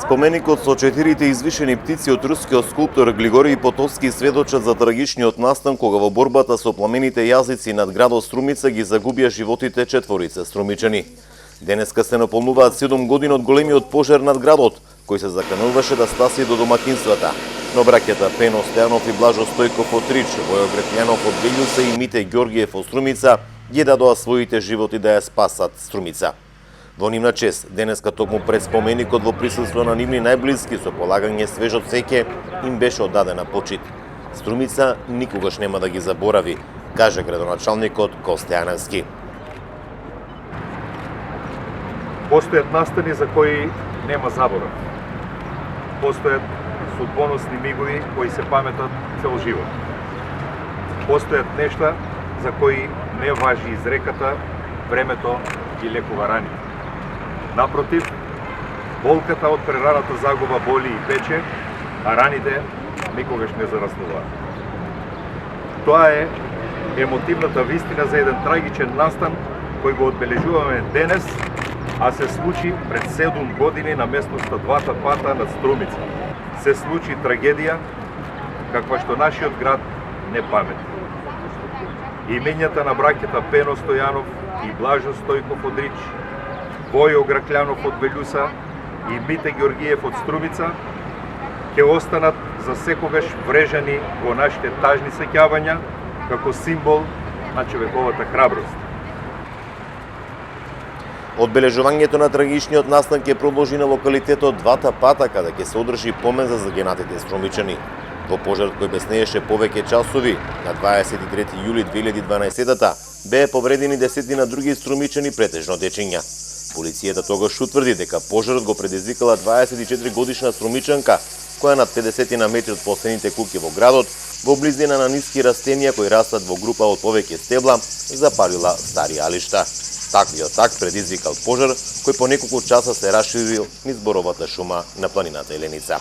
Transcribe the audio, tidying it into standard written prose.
Споменикот со 4 извишени птици од рускиот скулптор Григорий Потоцки сведочат за трагичниот настан кога во борбата со пламените јазици над градот Струмица ги загубија животите 4 струмичани. Денеска се наполнуваат 7 години од големиот пожар над градот, кој се закануваше да стаси до домакинствата. Но браќата Пено Стојанов и Блажо Стојков од Трич, Војо Гретлјанов од Велјуса и Мите Ѓоргиев од Струмица ги дадоа своите животи да ја спасат Струмица. Во нивна чест, денеска токму пред споменикот во присуство на нивни најблиски со полагање свежо цвеќе им беше оддадена почит. Струмица никогаш нема да ги заборави, каже градоначалникот Косте Јаневски. Постојат настани за кои нема заборав. Постојат судбоносни мигови кои се паметат цел живот. Постојат нешта за кои не важи изреката времето ги лекува рани. Напротив, болката од прераната загуба боли и пече, а раните никогаш не зараснуваат. Тоа е емотивната вистина за еден трагичен настан кој го одбележуваме денес, а се случи пред 7 години на местноста Двата пата над Струмица. Се случи трагедија каква што нашиот град не памети. Имењата на браќата Пено Стојанов и Блажо Стојков од Рич, Војо Гретлјанов од Велјуса и Мите Ѓоргиев од Струмица ќе останат за секогаш врежани во нашите тажни сеќавања како символ на човековата храброст. Одбележувањето на трагичниот настан ќе продолжи на локалитетот Двата пата, каде ќе се одржи помен за загинатите струмичани. Во пожарот кој беснееше повеќе часови, на 23 јули 2012-та, беа повредени десетина други струмичани, претежно дечиња. Полицијата тогаш утврди дека пожарот го предизвикала 24 годишна струмичанка, која над 50 на метри од последните куќи во градот, во близина на ниски растенија кои растат во група од повеќе стебла, запалила стари алишта. Таквиот акт предизвикал пожар кој по неколку часа се расширил низ боровата шума на планината Еленица.